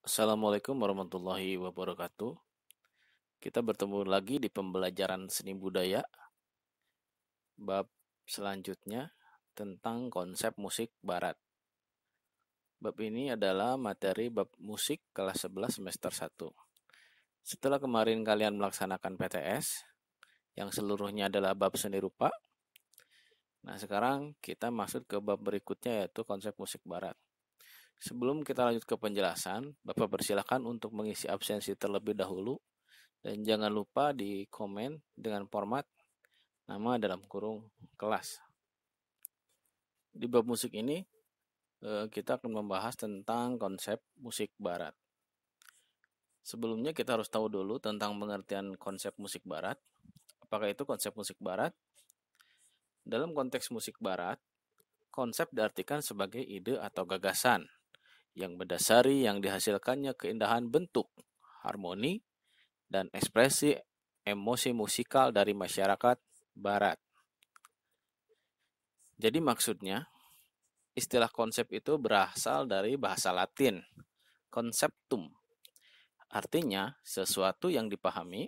Assalamualaikum warahmatullahi wabarakatuh. Kita bertemu lagi di pembelajaran seni budaya, bab selanjutnya tentang konsep musik barat. Bab ini adalah materi bab musik kelas 11 semester 1. Setelah kemarin kalian melaksanakan PTS, yang seluruhnya adalah bab seni rupa, nah sekarang kita masuk ke bab berikutnya yaitu konsep musik barat. Sebelum kita lanjut ke penjelasan, Bapak persilahkan untuk mengisi absensi terlebih dahulu dan jangan lupa di komen dengan format nama dalam kurung kelas. Di bab musik ini kita akan membahas tentang konsep musik barat. Sebelumnya kita harus tahu dulu tentang pengertian konsep musik barat. Apakah itu konsep musik barat? Dalam konteks musik barat, konsep diartikan sebagai ide atau gagasan yang berdasari yang dihasilkannya keindahan bentuk, harmoni, dan ekspresi emosi musikal dari masyarakat barat. Jadi maksudnya, istilah konsep itu berasal dari bahasa Latin, conceptum. Artinya, sesuatu yang dipahami.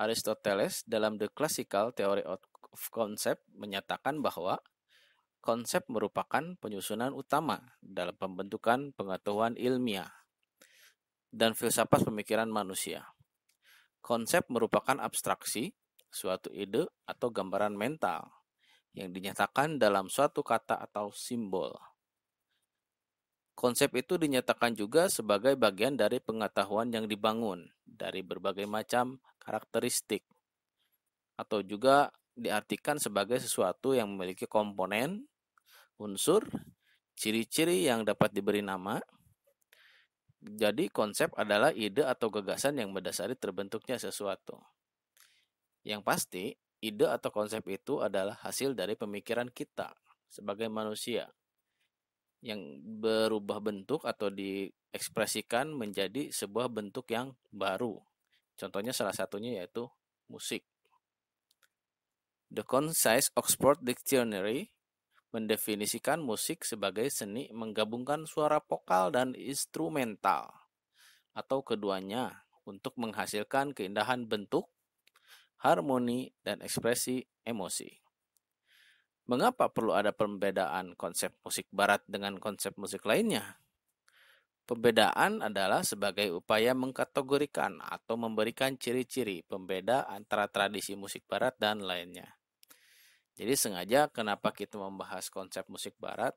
Aristoteles dalam The Classical Theory of Concept menyatakan bahwa konsep merupakan penyusunan utama dalam pembentukan pengetahuan ilmiah dan filsafat pemikiran manusia. Konsep merupakan abstraksi, suatu ide atau gambaran mental yang dinyatakan dalam suatu kata atau simbol. Konsep itu dinyatakan juga sebagai bagian dari pengetahuan yang dibangun dari berbagai macam karakteristik, atau juga diartikan sebagai sesuatu yang memiliki komponen, unsur, ciri-ciri yang dapat diberi nama. Jadi konsep adalah ide atau gagasan yang berdasari terbentuknya sesuatu. Yang pasti, ide atau konsep itu adalah hasil dari pemikiran kita sebagai manusia yang berubah bentuk atau diekspresikan menjadi sebuah bentuk yang baru. Contohnya salah satunya yaitu musik. The Concise Oxford Dictionary mendefinisikan musik sebagai seni menggabungkan suara vokal dan instrumental atau keduanya untuk menghasilkan keindahan bentuk, harmoni, dan ekspresi emosi. Mengapa perlu ada perbedaan konsep musik barat dengan konsep musik lainnya? Pembedaan adalah sebagai upaya mengkategorikan atau memberikan ciri-ciri pembeda antara tradisi musik barat dan lainnya. Jadi sengaja kenapa kita membahas konsep musik barat?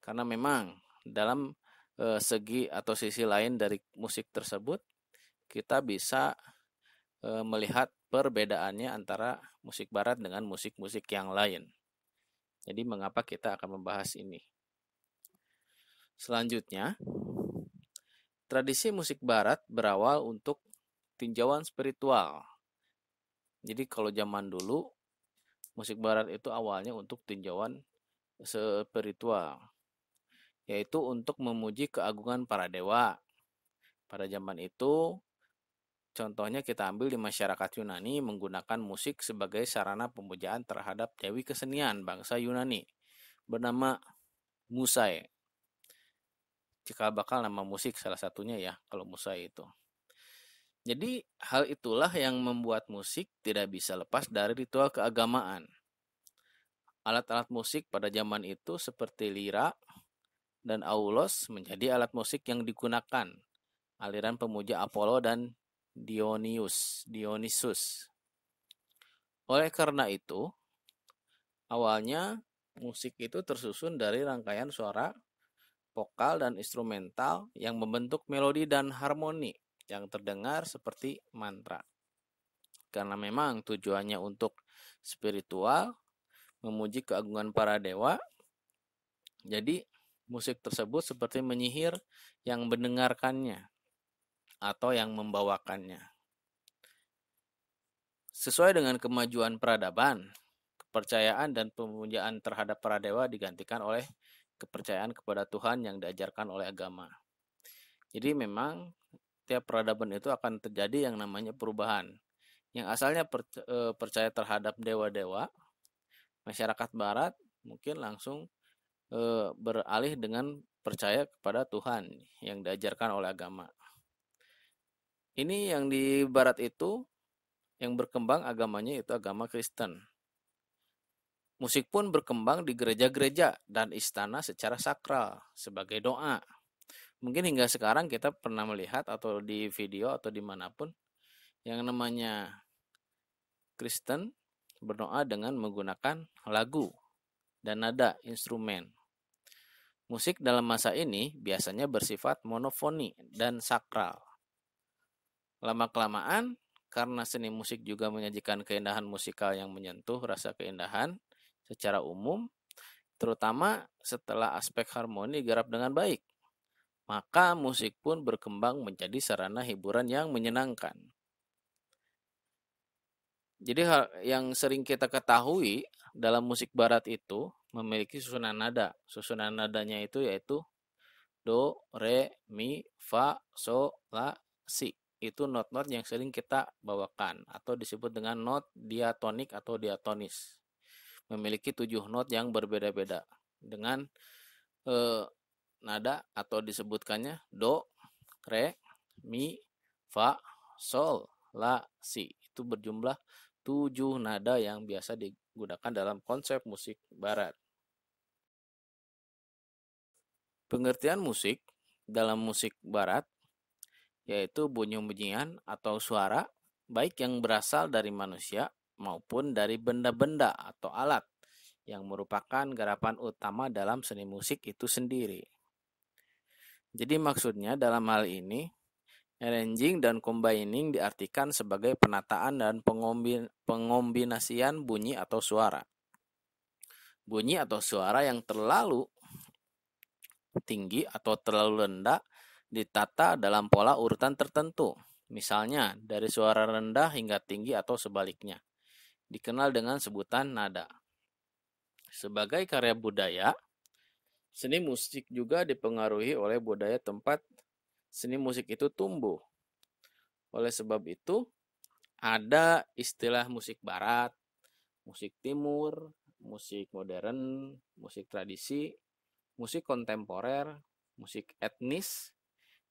Karena memang dalam segi atau sisi lain dari musik tersebut, kita bisa melihat perbedaannya antara musik barat dengan musik-musik yang lain. Jadi mengapa kita akan membahas ini? Selanjutnya, tradisi musik barat berawal untuk tinjauan spiritual. Jadi kalau zaman dulu, musik barat itu awalnya untuk tinjauan spiritual, yaitu untuk memuji keagungan para dewa. Pada zaman itu, contohnya kita ambil di masyarakat Yunani menggunakan musik sebagai sarana pemujaan terhadap dewi kesenian bangsa Yunani bernama Musai. Cikal bakal nama musik salah satunya ya kalau Musai itu. Jadi hal itulah yang membuat musik tidak bisa lepas dari ritual keagamaan. Alat-alat musik pada zaman itu seperti lira dan aulos menjadi alat musik yang digunakan aliran pemuja Apollo dan Dionysus. Oleh karena itu, awalnya musik itu tersusun dari rangkaian suara, vokal, dan instrumental yang membentuk melodi dan harmoni yang terdengar seperti mantra. Karena memang tujuannya untuk spiritual, memuji keagungan para dewa, jadi musik tersebut seperti menyihir yang mendengarkannya atau yang membawakannya. Sesuai dengan kemajuan peradaban, kepercayaan dan pemujaan terhadap para dewa digantikan oleh kepercayaan kepada Tuhan yang diajarkan oleh agama. Jadi memang tiap peradaban itu akan terjadi yang namanya perubahan. Yang asalnya percaya terhadap dewa-dewa, masyarakat barat mungkin langsung beralih dengan percaya kepada Tuhan yang diajarkan oleh agama. Ini yang di barat itu yang berkembang agamanya itu agama Kristen. Musik pun berkembang di gereja-gereja dan istana secara sakral sebagai doa. Mungkin hingga sekarang kita pernah melihat atau di video atau dimanapun yang namanya Kristen berdoa dengan menggunakan lagu dan nada instrumen. Musik dalam masa ini biasanya bersifat monofoni dan sakral. Lama-kelamaan, karena seni musik juga menyajikan keindahan musikal yang menyentuh rasa keindahan secara umum, terutama setelah aspek harmoni digarap dengan baik, maka musik pun berkembang menjadi sarana hiburan yang menyenangkan. Jadi hal yang sering kita ketahui dalam musik barat itu memiliki susunan nada. Susunan nadanya itu yaitu do, re, mi, fa, so, la, si. Itu not-not yang sering kita bawakan atau disebut dengan not diatonik atau diatonis. Memiliki 7 not yang berbeda-beda dengan nada atau disebutkannya do, re, mi, fa, sol, la, si. Itu berjumlah 7 nada yang biasa digunakan dalam konsep musik barat. Pengertian musik dalam musik barat yaitu bunyi-bunyian atau suara baik yang berasal dari manusia maupun dari benda-benda atau alat yang merupakan garapan utama dalam seni musik itu sendiri. Jadi maksudnya dalam hal ini arranging dan combining diartikan sebagai penataan dan pengombinasian bunyi atau suara. Bunyi atau suara yang terlalu tinggi atau terlalu rendah ditata dalam pola urutan tertentu. Misalnya dari suara rendah hingga tinggi atau sebaliknya. Dikenal dengan sebutan nada. Sebagai karya budaya, seni musik juga dipengaruhi oleh budaya tempat seni musik itu tumbuh. Oleh sebab itu, ada istilah musik barat, musik timur, musik modern, musik tradisi, musik kontemporer, musik etnis,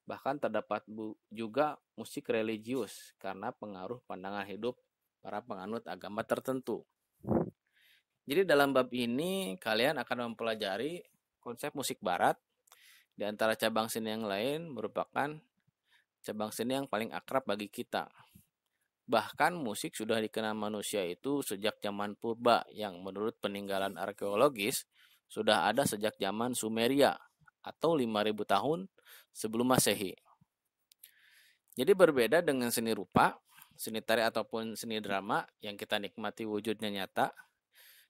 bahkan terdapat juga musik religius karena pengaruh pandangan hidup para penganut agama tertentu. Jadi dalam bab ini kalian akan mempelajari konsep musik barat. Di antara cabang seni yang lain merupakan cabang seni yang paling akrab bagi kita. Bahkan musik sudah dikenal manusia itu sejak zaman purba yang menurut peninggalan arkeologis sudah ada sejak zaman Sumeria atau 5.000 tahun sebelum Masehi. Jadi berbeda dengan seni rupa, seni tari ataupun seni drama yang kita nikmati wujudnya nyata,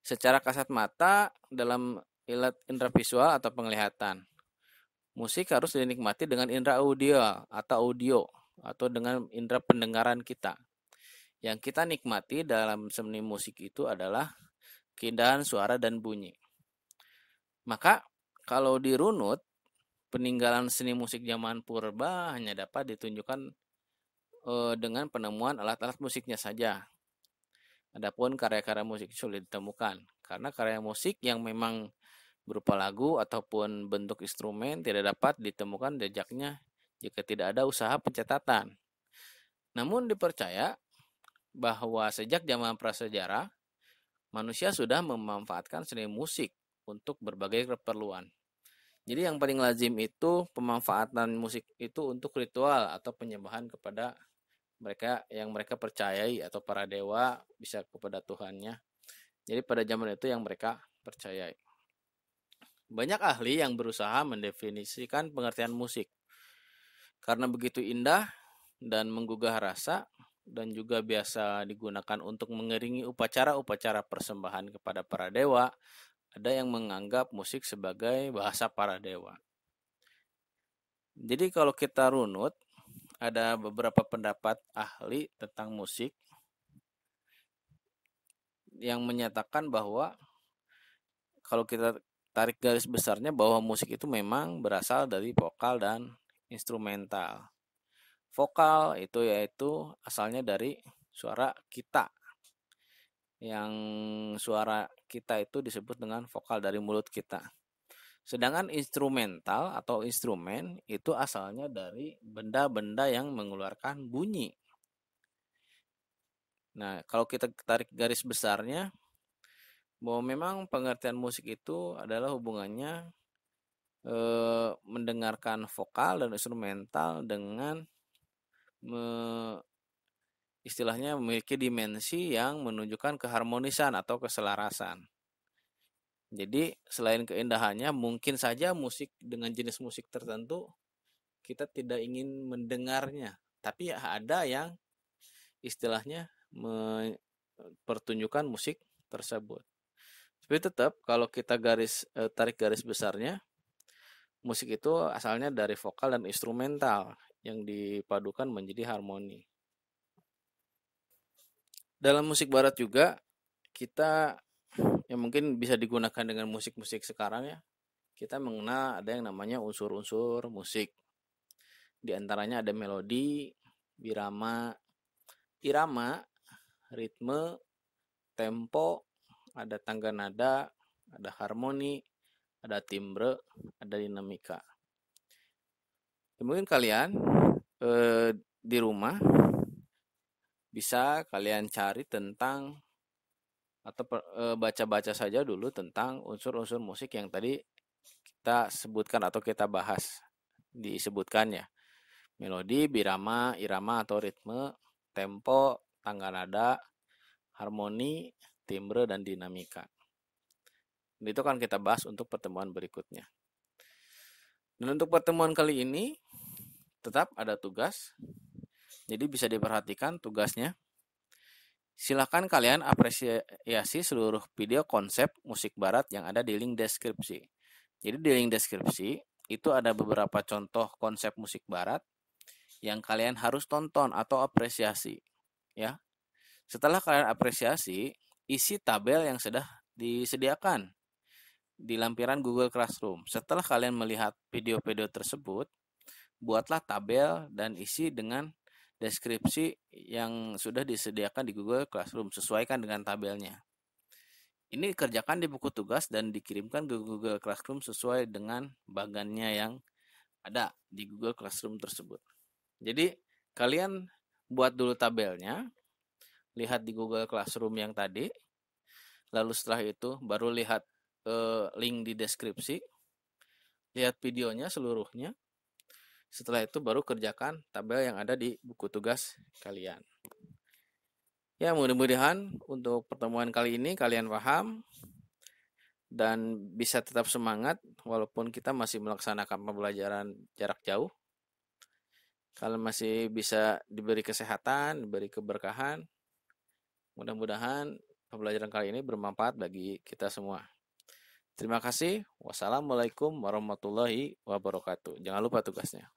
secara kasat mata dalam indera visual atau penglihatan. Musik harus dinikmati dengan indera audio atau dengan indera pendengaran kita. Yang kita nikmati dalam seni musik itu adalah keindahan suara dan bunyi. Maka kalau dirunut, peninggalan seni musik zaman purba hanya dapat ditunjukkan dengan penemuan alat-alat musiknya saja. Adapun karya-karya musik sulit ditemukan karena karya musik yang memang berupa lagu ataupun bentuk instrumen tidak dapat ditemukan jejaknya jika tidak ada usaha pencatatan. Namun dipercaya bahwa sejak zaman prasejarah manusia sudah memanfaatkan seni musik untuk berbagai keperluan. Jadi yang paling lazim itu pemanfaatan musik itu untuk ritual atau penyembahan kepada mereka yang mereka percayai atau para dewa, bisa kepada Tuhannya. Jadi pada zaman itu yang mereka percayai. Banyak ahli yang berusaha mendefinisikan pengertian musik. Karena begitu indah dan menggugah rasa dan juga biasa digunakan untuk mengiringi upacara-upacara persembahan kepada para dewa, ada yang menganggap musik sebagai bahasa para dewa. Jadi kalau kita runut, ada beberapa pendapat ahli tentang musik yang menyatakan bahwa kalau kita tarik garis besarnya bahwa musik itu memang berasal dari vokal dan instrumental. Vokal itu yaitu asalnya dari suara kita. Yang suara kita itu disebut dengan vokal dari mulut kita. Sedangkan instrumental atau instrumen itu asalnya dari benda-benda yang mengeluarkan bunyi. Nah, kalau kita tarik garis besarnya, bahwa memang pengertian musik itu adalah hubungannya mendengarkan vokal dan instrumental dengan istilahnya memiliki dimensi yang menunjukkan keharmonisan atau keselarasan. Jadi selain keindahannya, mungkin saja musik dengan jenis musik tertentu kita tidak ingin mendengarnya, tapi ada yang istilahnya mempertunjukkan musik tersebut. Tapi tetap kalau kita tarik garis besarnya, musik itu asalnya dari vokal dan instrumental yang dipadukan menjadi harmoni. Dalam musik barat juga kita yang mungkin bisa digunakan dengan musik-musik sekarang ya, kita mengenal ada yang namanya unsur-unsur musik. Di antaranya ada melodi, birama, irama, ritme, tempo, ada tangga nada, ada harmoni, ada timbre, ada dinamika. Mungkin kalian di rumah bisa kalian cari tentang atau baca-baca saja dulu tentang unsur-unsur musik yang tadi kita sebutkan atau kita bahas, disebutkan ya. Melodi, birama, irama atau ritme, tempo, tangga nada, harmoni, timbre, dan dinamika. Dan itu akan kita bahas untuk pertemuan berikutnya. Dan untuk pertemuan kali ini tetap ada tugas. Jadi bisa diperhatikan tugasnya. Silakan kalian apresiasi seluruh video konsep musik barat yang ada di link deskripsi. Jadi di link deskripsi itu ada beberapa contoh konsep musik barat yang kalian harus tonton atau apresiasi, ya. Setelah kalian apresiasi, isi tabel yang sudah disediakan di lampiran Google Classroom. Setelah kalian melihat video-video tersebut, buatlah tabel dan isi dengan deskripsi yang sudah disediakan di Google Classroom, sesuaikan dengan tabelnya. Ini kerjakan di buku tugas dan dikirimkan ke Google Classroom sesuai dengan bagannya yang ada di Google Classroom tersebut. Jadi kalian buat dulu tabelnya, lihat di Google Classroom yang tadi, lalu setelah itu baru lihat link di deskripsi, lihat videonya seluruhnya. Setelah itu baru kerjakan tabel yang ada di buku tugas kalian. Ya, mudah-mudahan untuk pertemuan kali ini kalian paham dan bisa tetap semangat walaupun kita masih melaksanakan pembelajaran jarak jauh. Kalian masih bisa diberi kesehatan, diberi keberkahan. Mudah-mudahan pembelajaran kali ini bermanfaat bagi kita semua. Terima kasih. Wassalamualaikum warahmatullahi wabarakatuh. Jangan lupa tugasnya.